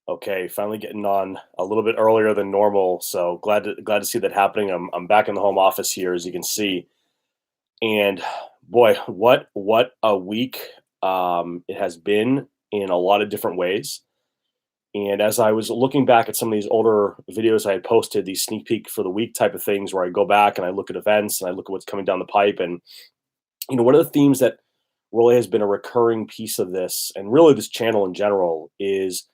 Okay, finally getting on a little bit earlier than normal, so glad to see that happening. I'm back in the home office here, as you can see, and boy, what a week it has been in a lot of different ways. And as I was looking back at some of these older videos I had posted, these sneak peek for the week type of things, where I go back and I look at events and I look at what's coming down the pipe, and one of the themes that really has been a recurring piece of this, and really this channel in general, is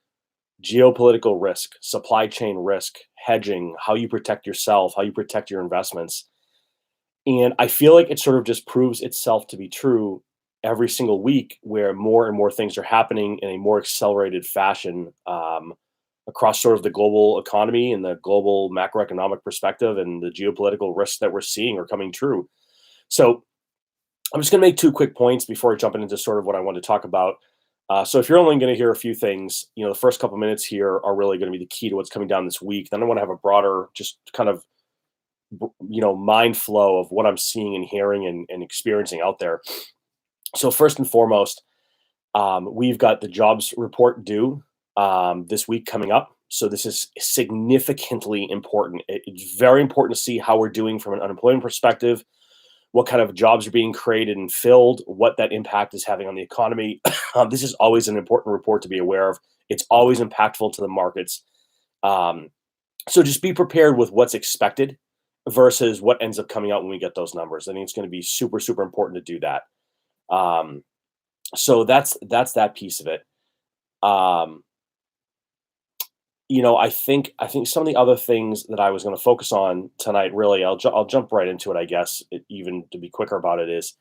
geopolitical risk, supply chain risk, hedging, how you protect yourself, how you protect your investments. And I feel like it sort of just proves itself to be true every single week, where more and more things are happening in a more accelerated fashion across sort of the global economy and the global macroeconomic perspective, and the geopolitical risks that we're seeing are coming true. So I'm just going to make two quick points before jumping into sort of what I want to talk about. So if you're only going to hear a few things, the first couple minutes here are really going to be the key to what's coming down this week. Then I want to have a broader, just kind of, mind flow of what I'm seeing and hearing and experiencing out there. So first and foremost, we've got the jobs report due this week coming up. So this is significantly important. It's very important to see how we're doing from an unemployment perspective, what kind of jobs are being created and filled, what that impact is having on the economy. This is always an important report to be aware of. It's always impactful to the markets. Um, so just be prepared with what's expected versus what ends up coming out when we get those numbers. I think it's going to be super, super important to do that. Um, so that's that piece of it. Um, I think some of the other things that I was going to focus on tonight, really, I'll jump right into it. I guess even to be quicker about it is,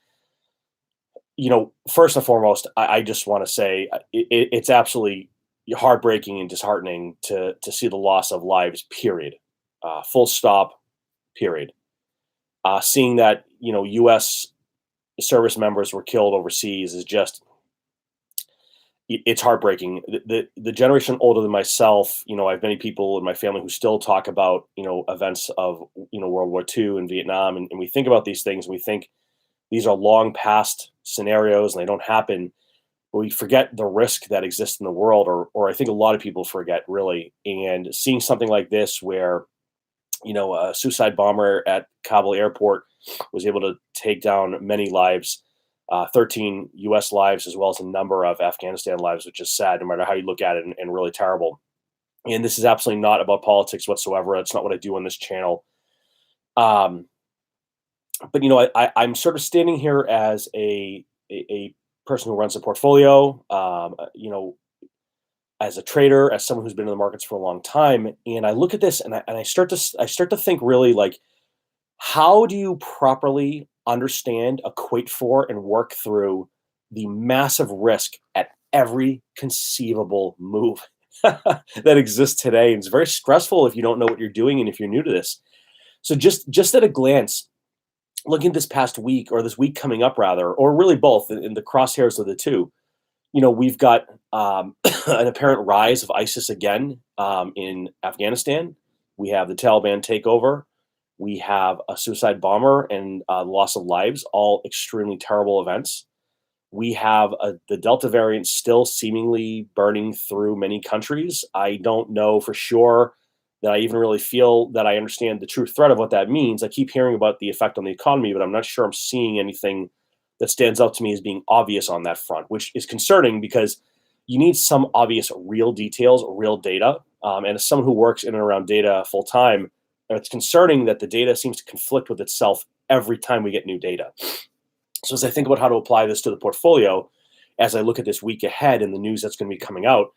first and foremost, I just want to say it's absolutely heartbreaking and disheartening to see the loss of lives. Period. Full stop. Period. Seeing that U.S. service members were killed overseas is just it's heartbreaking. The generation older than myself, I have many people in my family who still talk about events of World War II and Vietnam, and we think about these things and we think these are long past scenarios and they don't happen. But we forget the risk that exists in the world, or I think a lot of people forget, really. And seeing something like this, where a suicide bomber at Kabul airport was able to take down many lives, 13 U.S. lives, as well as a number of Afghanistan lives, which is sad, no matter how you look at it, and really terrible. And this is absolutely not about politics whatsoever. That's not what I do on this channel. Um, but I'm sort of standing here as a person who runs a portfolio, as a trader, as someone who's been in the markets for a long time, and I look at this and I start to think, really, like, how do you properly understand, equate for, and work through the massive risk at every conceivable move that exists today? And it's very stressful if you don't know what you're doing and if you're new to this. So just at a glance, looking at this past week, or this week coming up rather, or really both, in the crosshairs of the two, we've got an apparent rise of ISIS again in Afghanistan. We have the Taliban takeover. We have a suicide bomber and loss of lives, all extremely terrible events. We have the Delta variant still seemingly burning through many countries. I don't know for sure that I even really feel that I understand the true threat of what that means. I keep hearing about the effect on the economy, but I'm not sure I'm seeing anything that stands out to me as being obvious on that front, which is concerning, because you need some obvious real details, real data. And as someone who works in and around data full time, it's concerning that the data seems to conflict with itself every time we get new data. So as I think about how to apply this to the portfolio, as I look at this week ahead and the news that's going to be coming out,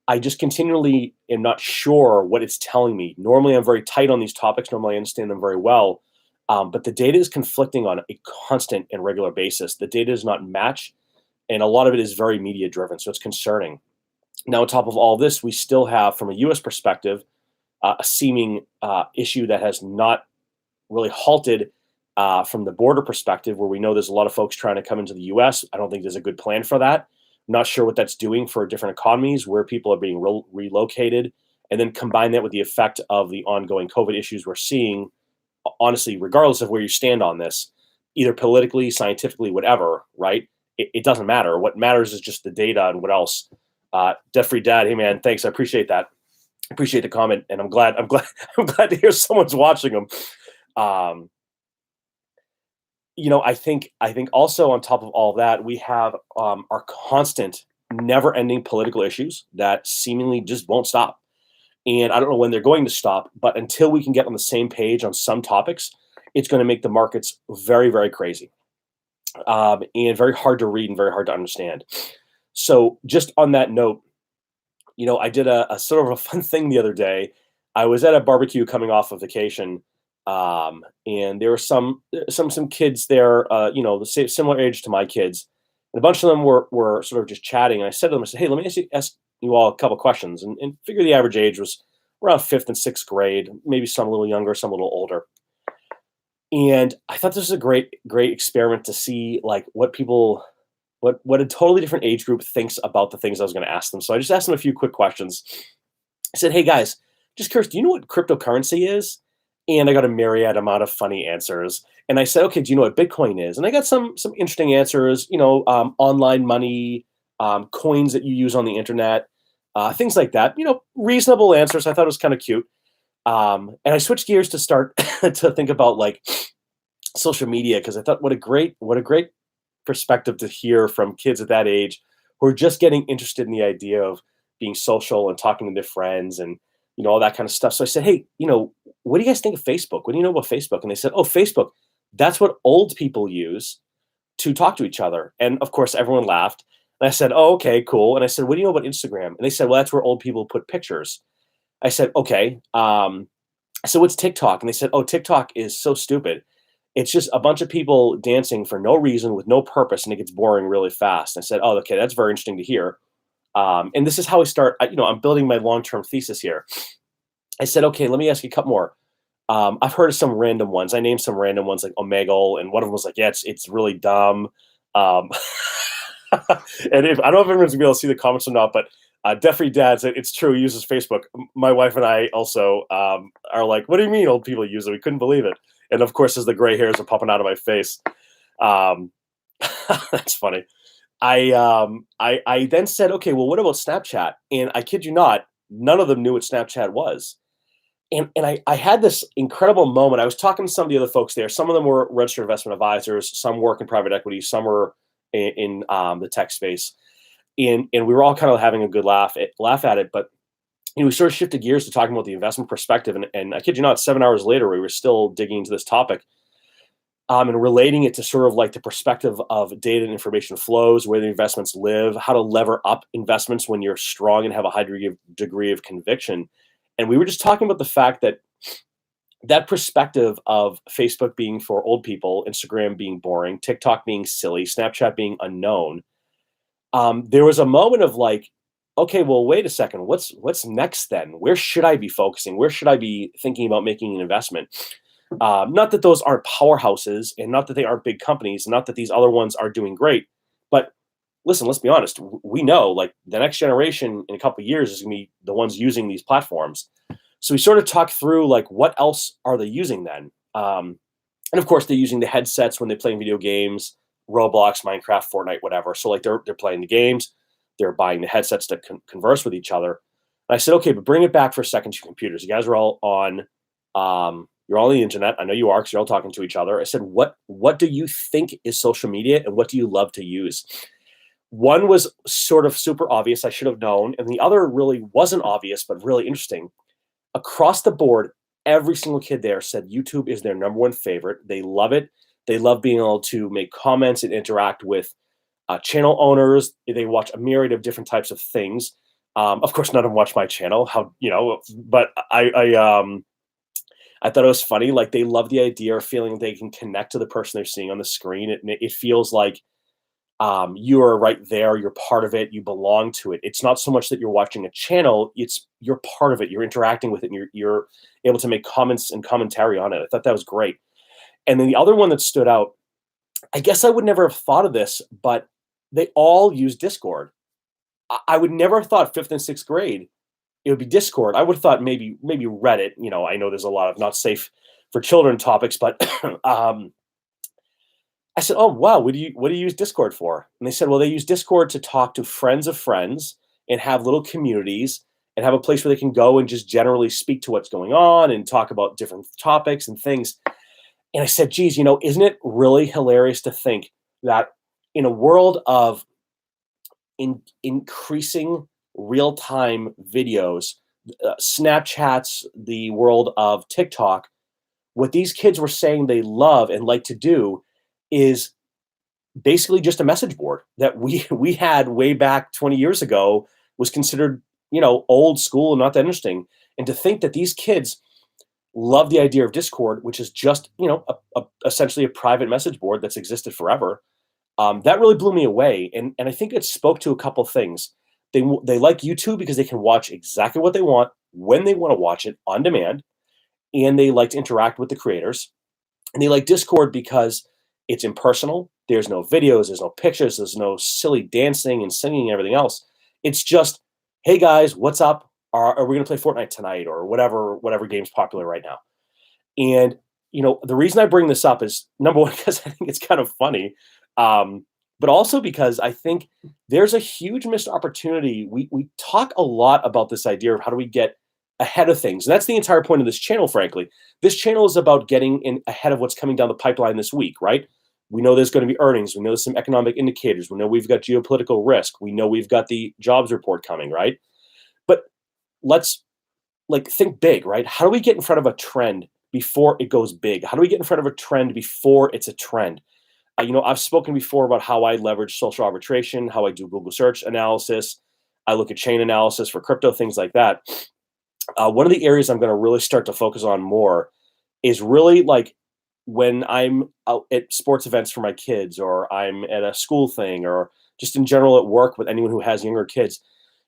I just continually am not sure what it's telling me. Normally, I'm very tight on these topics. Normally, I understand them very well. But the data is conflicting on a constant and regular basis. The data does not match, and a lot of it is very media driven. So it's concerning. Now, on top of all this, we still have, from a US perspective, a seeming issue that has not really halted from the border perspective, where we know there's a lot of folks trying to come into the US. I don't think there's a good plan for that. I'm not sure what that's doing for different economies, where people are being relocated, and then combine that with the effect of the ongoing COVID issues we're seeing. Honestly, regardless of where you stand on this, either politically, scientifically, whatever, right? it doesn't matter. What matters is just the data and what else. Debt free dad. Hey man, thanks. I appreciate that. Appreciate the comment, and I'm glad. I'm glad. I'm glad to hear someone's watching them. Um, I think also on top of all that, we have our constant, never-ending political issues that seemingly just won't stop. And I don't know when they're going to stop, but until we can get on the same page on some topics, it's going to make the markets very, very crazy, and very hard to read and very hard to understand. So, just on that note, I did a sort of a fun thing the other day. I was at a barbecue coming off of vacation, and there were some kids there, similar age to my kids, and a bunch of them were sort of just chatting. And I said to them, I said, "Hey, let me ask you all a couple questions," and figure the average age was around fifth and sixth grade, maybe some a little younger, some a little older. And I thought this was a great experiment to see like what a totally different age group thinks about the things I was going to ask them. So I just asked them a few quick questions. I said, "Hey guys, just curious, do you know what cryptocurrency is?" And I got a myriad amount of funny answers. And I said, "Okay, do you know what Bitcoin is?" And I got some interesting answers. Online money, coins that you use on the internet, things like that. Reasonable answers. I thought it was kind of cute. And I switched gears to start to think about like social media because I thought what a great perspective to hear from kids at that age who are just getting interested in the idea of being social and talking to their friends and all that kind of stuff. So I said, "Hey, what do you guys think of Facebook? What do you know about Facebook?" And they said, "Oh, Facebook, that's what old people use to talk to each other." And of course, everyone laughed. And I said, "Oh, okay, cool." And I said, "What do you know about Instagram?" And they said, "Well, that's where old people put pictures." I said, "Okay." So what's TikTok? And they said, "Oh, TikTok is so stupid. It's just a bunch of people dancing for no reason with no purpose, and it gets boring really fast." I said, "Oh, okay, that's very interesting to hear." And this is how I start. I'm building my long-term thesis here. I said, "Okay, let me ask you a couple more." I've heard of some random ones. I named some random ones like Omegle, and one of them was like, "Yeah, it's really dumb." Um, and if I don't know if everyone's gonna be able to see the comments or not, but Deaf-Free Dad said it's true. He uses Facebook. My wife and I also are like, "What do you mean old people use it?" We couldn't believe it. And of course, as the gray hairs are popping out of my face, um, that's funny. I then said, "Okay, well, what about Snapchat?" And I kid you not, none of them knew what Snapchat was. And I had this incredible moment. I was talking to some of the other folks there. Some of them were registered investment advisors. Some work in private equity. Some were in the tech space. And we were all kind of having a good laugh at it. But we sort of shifted gears to talking about the investment perspective. And I kid you not, 7 hours later, we were still digging into this topic, and relating it to sort of like the perspective of data and information flows, where the investments live, how to lever up investments when you're strong and have a high degree of conviction. And we were just talking about the fact that that perspective of Facebook being for old people, Instagram being boring, TikTok being silly, Snapchat being unknown. There was a moment of like, okay, well, wait a second, what's next then? Where should I be focusing? Where should I be thinking about making an investment? Not that those aren't powerhouses, and not that they aren't big companies, and not that these other ones are doing great, but listen, let's be honest. We know like the next generation in a couple of years is going to be the ones using these platforms. So we sort of talk through like what else are they using then? And of course, they're using the headsets when they're playing video games, Roblox, Minecraft, Fortnite, whatever. So like they're playing the games, they're buying the headsets to converse with each other. And I said, okay, but bring it back for a second to computers. You guys are all on. You're all on the internet. I know you are because you're all talking to each other. I said, what do you think is social media, and what do you love to use? One was sort of super obvious. I should have known, and the other really wasn't obvious, but really interesting. Across the board, every single kid there said YouTube is their number one favorite. They love it. They love being able to make comments and interact with channel owners. They watch a myriad of different types of things. Of course, none of them watch my channel. But I thought it was funny. Like they love the idea of feeling they can connect to the person they're seeing on the screen. It feels like you are right there. You're part of it. You belong to it. It's not so much that you're watching a channel. It's you're part of it. You're interacting with it. And you're able to make comments and commentary on it. I thought that was great. And then the other one that stood out, I guess I would never have thought of this, but they all use Discord. I would never have thought fifth and sixth grade it would be Discord. I would have thought maybe Reddit. I know there's a lot of not safe for children topics, but I said, "Oh, wow, what do you use Discord for?" And they said, "Well, they use Discord to talk to friends of friends and have little communities and have a place where they can go and just generally speak to what's going on and talk about different topics and things." And I said, "Geez, isn't it really hilarious to think that in a world of increasing real-time videos, Snapchats, the world of TikTok, what these kids were saying they love and like to do is basically just a message board that we had way back 20 years ago was considered, old school and not that interesting. And to think that these kids love the idea of Discord, which is just, essentially a private message board that's existed forever. That really blew me away, and I think it spoke to a couple things. They like YouTube because they can watch exactly what they want when they want to watch it on demand, and they like to interact with the creators. And they like Discord because it's impersonal. There's no videos, there's no pictures, there's no silly dancing and singing and everything else. It's just, hey guys, what's up? Are we going to play Fortnite tonight or whatever game's popular right now? And the reason I bring this up is number one because I think it's kind of funny, but also because I think there's a huge missed opportunity. We talk a lot about this idea of how do we get ahead of things, and that's the entire point of this channel. Frankly, this channel is about getting in ahead of what's coming down the pipeline this week. Right? We know there's going to be earnings. We know there's some economic indicators. We know we've got geopolitical risk. We know we've got the jobs report coming. Right? But let's think big, right? How do we get in front of a trend before it goes big? How do we get in front of a trend before it's a trend? I've spoken before about how I leverage social arbitration, how I do Google search analysis. I look at chain analysis for crypto, things like that. One of the areas I'm going to really start to focus on more is really like when I'm out at sports events for my kids, or I'm at a school thing, or just in general at work with anyone who has younger kids.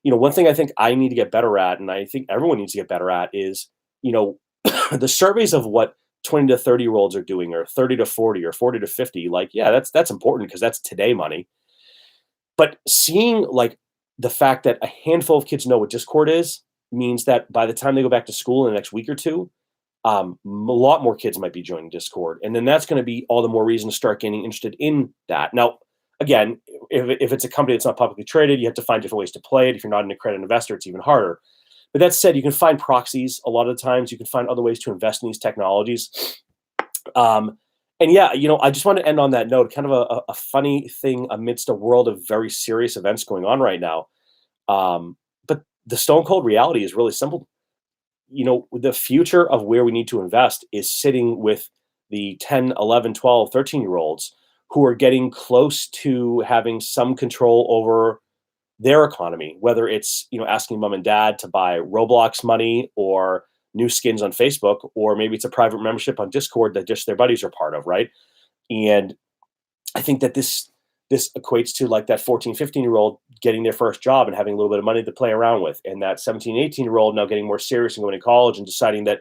One thing I think I need to get better at, and I think everyone needs to get better at, is the surveys of what 20 to 30-year-olds are doing, or 30 to 40, or 40 to 50. Like, yeah, that's important because that's today money. But seeing like the fact that a handful of kids know what Discord is means that by the time they go back to school in the next week or two, a lot more kids might be joining Discord, and then that's going to be all the more reason to start getting interested in that. Now, again, if it's a company that's not publicly traded, you have to find different ways to play it. If you're not an accredited investor, it's even harder. But that said, you can find proxies a lot of the times. You can find other ways to invest in these technologies. Um, and yeah, I just want to end on that note. Kind of a funny thing amidst a world of very serious events going on right now. But the stone cold reality is really simple. The future of where we need to invest is sitting with the 10, 11, 12, 13 year olds who are getting close to having some control over their economy, whether it's, asking mom and dad to buy Roblox money or new skins on Facebook, or maybe it's a private membership on Discord that just their buddies are part of, right? And I think that this equates to like that 14, 15-year-old getting their first job and having a little bit of money to play around with, and that 17, 18-year-old now getting more serious and going to college and deciding that,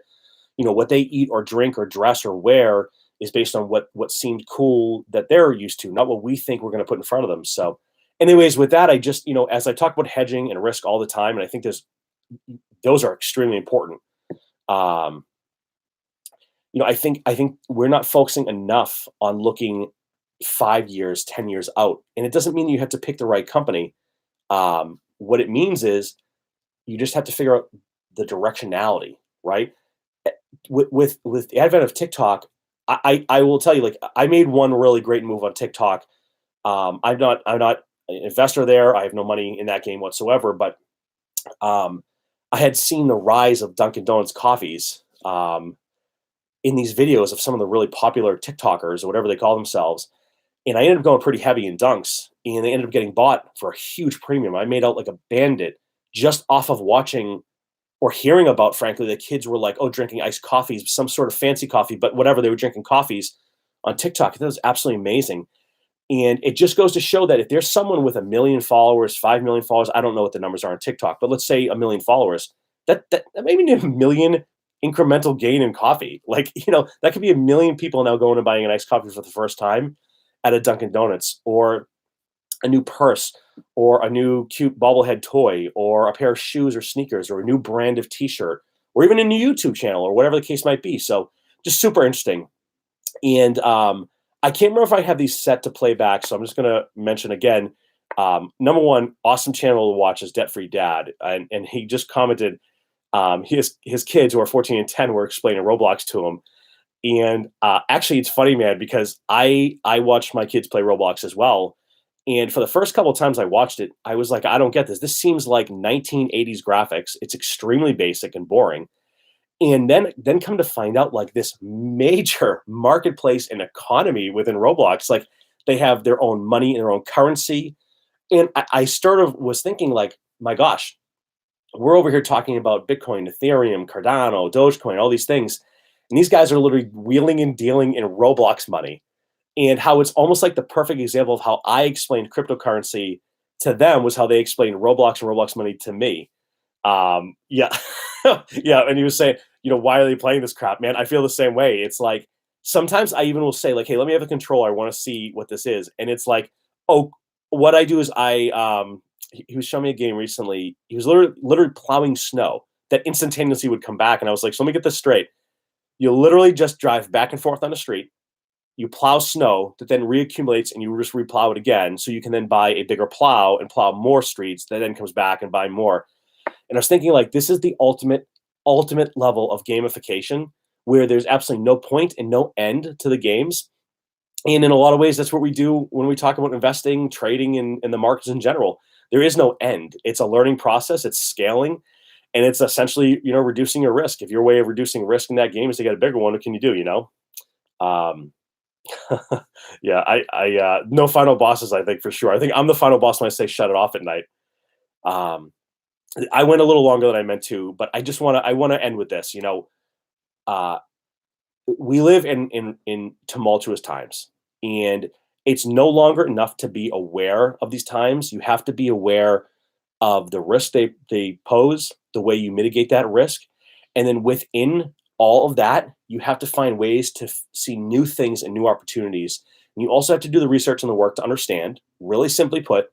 what they eat or drink or dress or wear is based on what seemed cool that they're used to, not what we think we're going to put in front of them. So anyways, with that, I just, as I talk about hedging and risk all the time, and I think those are extremely important. Um, I think we're not focusing enough on looking 5 years, 10 years out. And it doesn't mean you have to pick the right company. What it means is you just have to figure out the directionality, right? Eh, with the advent of TikTok, I will tell you, like, I made one really great move on TikTok. I'm not an investor there. I have no money in that game whatsoever. But um, I had seen the rise of Dunkin' Donuts coffees in these videos of some of the really popular TikTokers or whatever they call themselves. And I ended up going pretty heavy in dunks, and they ended up getting bought for a huge premium. I made out like a bandit just off of watching or hearing about, frankly, the kids were like, oh, drinking iced coffees, some sort of fancy coffee, but whatever, they were drinking coffees on TikTok. I thought it was absolutely amazing. And it just goes to show that if there's someone with 1 million followers, 5 million followers, I don't know what the numbers are on TikTok, but let's say 1 million followers, that may be 1 million incremental gain in coffee. Like, that could be 1 million people now going and buying an iced coffee for the first time at a Dunkin' Donuts, or a new purse, or a new cute bobblehead toy, or a pair of shoes or sneakers, or a new brand of t-shirt, or even a new YouTube channel, or whatever the case might be. So just super interesting. And I can't remember if I have these set to play back, so I'm just gonna mention again. Number one, awesome channel to watch is Debt Free Dad, and he just commented. His kids who are 14 and 10 were explaining Roblox to him, and actually, it's funny, man, because I watched my kids play Roblox as well. And for the first couple of times I watched it, I was like, I don't get this. This seems like 1980s graphics. It's extremely basic and boring. And then come to find out like this major marketplace and economy within Roblox, like they have their own money and their own currency. And I sort of was thinking like, my gosh, we're over here talking about Bitcoin, Ethereum, Cardano, Dogecoin, all these things. And these guys are literally wheeling and dealing in Roblox money, and how it's almost like the perfect example of how I explained cryptocurrency to them was how they explained Roblox and Roblox money to me. Yeah, yeah. And he was saying, why are they playing this crap, man? I feel the same way. It's like sometimes I even will say, like, hey, let me have a controller. I want to see what this is. And it's like, oh, what I do is he was showing me a game recently. He was literally plowing snow that instantaneously would come back. And I was like, so let me get this straight. You literally just drive back and forth on the street. You plow snow that then reaccumulates and you just replow it again. So you can then buy a bigger plow and plow more streets that then comes back and buy more. And I was thinking like, this is the ultimate level of gamification where there's absolutely no point and no end to the games. And in a lot of ways, that's what we do when we talk about investing, trading, and the markets in general. There is no end. It's a learning process. It's scaling, and it's essentially reducing your risk. If your way of reducing risk in that game is to get a bigger one, what can you do? Um, yeah, I no final bosses. I think for sure. I think I'm the final boss when I say shut it off at night. Um, I went a little longer than I meant to, but I want to end with this. Uh, we live in tumultuous times, and it's no longer enough to be aware of these times. You have to be aware of the risk they pose, the way you mitigate that risk, and then within all of that, you have to find ways to see new things and new opportunities. And you also have to do the research and the work to understand, really simply put,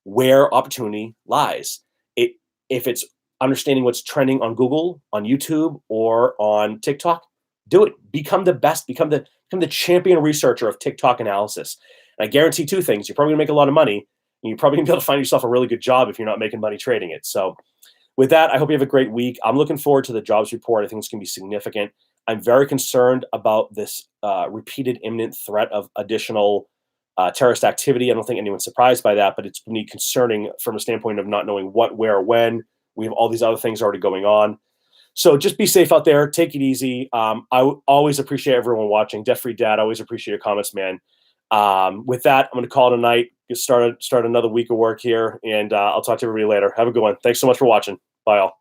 where opportunity lies. It if it's understanding what's trending on Google, on YouTube, or on TikTok, do it. Become the best. Become the champion researcher of TikTok analysis. And I guarantee two things: you're probably gonna make a lot of money, and you're probably gonna be able to find yourself a really good job if you're not making money trading it. So with that, I hope you have a great week. I'm looking forward to the jobs report. I think it's going to be significant. I'm very concerned about this repeated imminent threat of additional terrorist activity. I don't think anyone's surprised by that, but it's going to be concerning from a standpoint of not knowing what, where, when. We have all these other things already going on. So just be safe out there. Take it easy. Always appreciate everyone watching. Debt Free Dad, always appreciate your comments, man. With that, I'm going to call it a night. Start another week of work here, and I'll talk to everybody later. Have a good one. Thanks so much for watching. Bye, all.